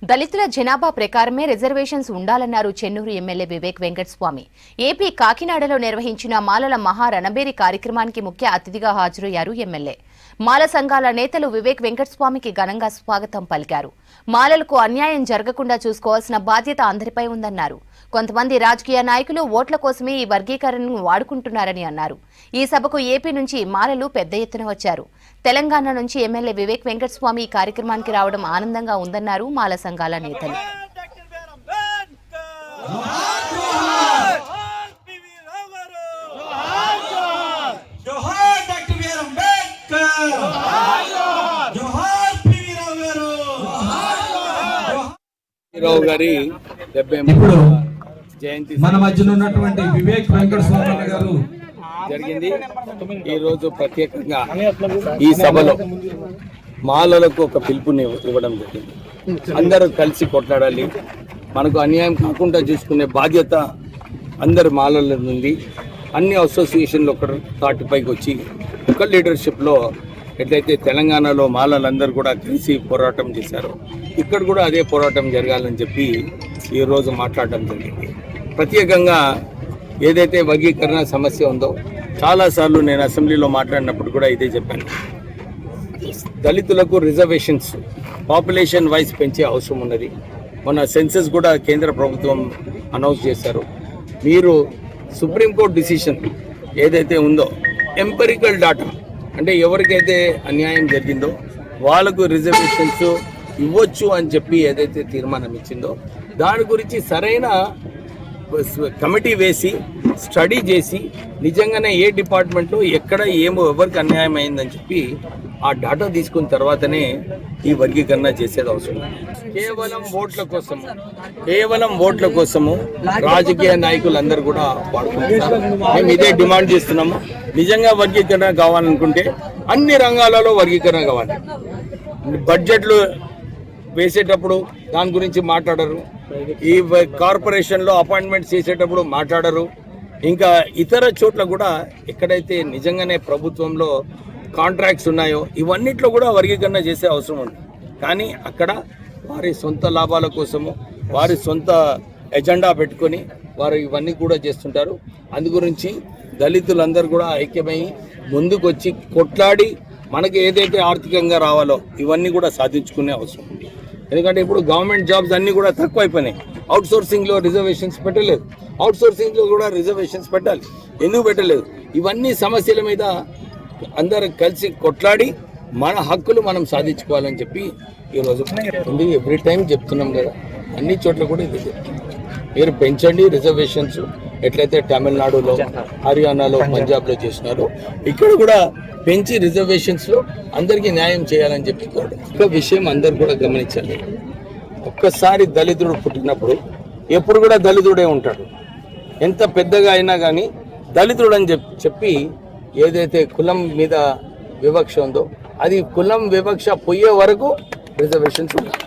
దళితుల జనాభా ప్రకారమే రిజర్వేషన్స్ ఉండాలన్నారు చెన్నూరు ఎమ్మెల్యే వివేక్ వెంకటస్వామి. ఏపీ కాకినాడలో నిర్వహించిన మాలల మహారణబేరి కార్యక్రమానికి ముఖ్య అతిథిగా హాజరయ్యారు ఎమ్మెల్యే. మాల సంఘాల నేతలు వివేక్ వెంకటస్వామికి ఘనంగా స్వాగతం పలికారు. మాలలకు అన్యాయం జరగకుండా చూసుకోవాల్సిన బాధ్యత అందరిపై ఉందన్నారు. కొంతమంది రాజకీయ నాయకులు ఓట్ల కోసమే ఈ వర్గీకరణను వాడుకుంటున్నారని అన్నారు. ఈ సభకు ఏపీ నుంచి మాలలు పెద్ద ఎత్తున వచ్చారు. తెలంగాణ నుంచి ఎమ్మెల్యే వివేక్ వెంకటస్వామి ఈ కార్యక్రమానికి రావడం ఆనందంగా ఉందన్నారు మాల సంఘాల నేతలు. ఇప్పుడు మన మధ్యలో ఉన్నటువంటి వివేక్ వెంకటస్వామి గారు జరిగింది. ఈ రోజు ప్రత్యేకంగా ఈ సభలో మాలలకు ఒక పిలుపుని ఇవ్వడం జరిగింది. అందరూ కలిసి కొట్లాడాలి, మనకు అన్యాయం కాకుండా చూసుకునే బాధ్యత అందరు మాలల నుండి అన్ని అసోసియేషన్లు ఒక తాటిపైకి వచ్చి ఒక లీడర్షిప్లో ఎట్లయితే తెలంగాణలో మాలలందరూ కూడా కలిసి పోరాటం చేశారు, ఇక్కడ కూడా అదే పోరాటం జరగాలని చెప్పి ఈరోజు మాట్లాడటం జరిగింది. ప్రత్యేకంగా ఏదైతే వర్గీకరణ సమస్య ఉందో చాలాసార్లు నేను అసెంబ్లీలో మాట్లాడినప్పుడు కూడా ఇదే చెప్పాను. దళితులకు రిజర్వేషన్స్ పాపులేషన్ వైజ్ పెంచే అవసరం ఉన్నది. మొన్న సెన్సస్ కూడా కేంద్ర ప్రభుత్వం అనౌన్స్ చేశారు. మీరు సుప్రీంకోర్టు డిసిషన్ ఏదైతే ఉందో ఎంపెరికల్ డాటా అంటే ఎవరికైతే అన్యాయం జరిగిందో వాళ్ళకు రిజర్వేషన్స్ ఇవ్వచ్చు అని చెప్పి ఏదైతే తీర్మానం ఇచ్చిందో దాని గురించి సరైన కమిటీ వేసి స్టడీ చేసి నిజంగానే ఏ డిపార్ట్మెంట్లో ఎక్కడ ఎవరికి అన్యాయం అయిందని చెప్పి ఆ డాటా తీసుకున్న తర్వాతనే ఈ వర్గీకరణ చేసేది అవసరం. కేవలం ఓట్ల కోసము రాజకీయ నాయకులందరూ కూడా వాడుకుంటున్నారు. మేము ఇదే డిమాండ్ చేస్తున్నాము. నిజంగా వర్గీకరణ కావాలనుకుంటే అన్ని రంగాలలో వర్గీకరణ కావాలి. బడ్జెట్లు వేసేటప్పుడు దాని గురించి మాట్లాడరు, ఈ కార్పొరేషన్లో అపాయింట్మెంట్స్ చేసేటప్పుడు మాట్లాడరు, ఇంకా ఇతర చోట్ల కూడా ఎక్కడైతే నిజంగానే ప్రభుత్వంలో కాంట్రాక్ట్స్ ఉన్నాయో ఇవన్నిట్లో కూడా వర్గీకరణ చేసే అవసరం ఉంది. కానీ అక్కడ వారి సొంత లాభాల కోసము వారి సొంత ఎజెండా పెట్టుకొని వారు ఇవన్నీ కూడా చేస్తుంటారు. అందు గురించి దళితులందరూ కూడా ఐక్యమై ముందుకు వచ్చి కొట్లాడి మనకి ఏదైతే ఆర్థికంగా రావాలో ఇవన్నీ కూడా సాధించుకునే అవసరం ఉంది. ఎందుకంటే ఇప్పుడు గవర్నమెంట్ జాబ్స్ అన్నీ కూడా తక్కువైపోయినాయి. అవుట్ సోర్సింగ్లో రిజర్వేషన్స్ పెట్టలేదు, అవుట్ సోర్సింగ్లో కూడా రిజర్వేషన్స్ పెట్టాలి. ఎందుకు పెట్టలేదు? ఇవన్నీ సమస్యల మీద అందరూ కలిసి కొట్లాడి మన హక్కులు మనం సాధించుకోవాలని చెప్పి ఈరోజు ఎవ్రీ టైం చెప్తున్నాం కదా, అన్ని చోట్ల కూడా ఇది చెప్తున్నాం. మీరు పెంచండి రిజర్వేషన్స్, ఎట్లయితే తమిళనాడులో, హర్యానాలో, పంజాబ్లో చేసినారో ఇక్కడ కూడా పెంచి రిజర్వేషన్స్లో అందరికీ న్యాయం చేయాలని చెప్పి కోరడం. ఒక విషయం అందరు కూడా గమనించాలి. ఒక్కసారి దళితుడు పుట్టినప్పుడు ఎప్పుడు కూడా దళితుడే ఉంటాడు. ఎంత పెద్దగా అయినా కానీ దళితుడు అని చెప్పి ఏదైతే కులం మీద వివక్ష ఉందో అది కులం వివక్ష పోయే వరకు రిజర్వేషన్స్ ఉన్నాయి.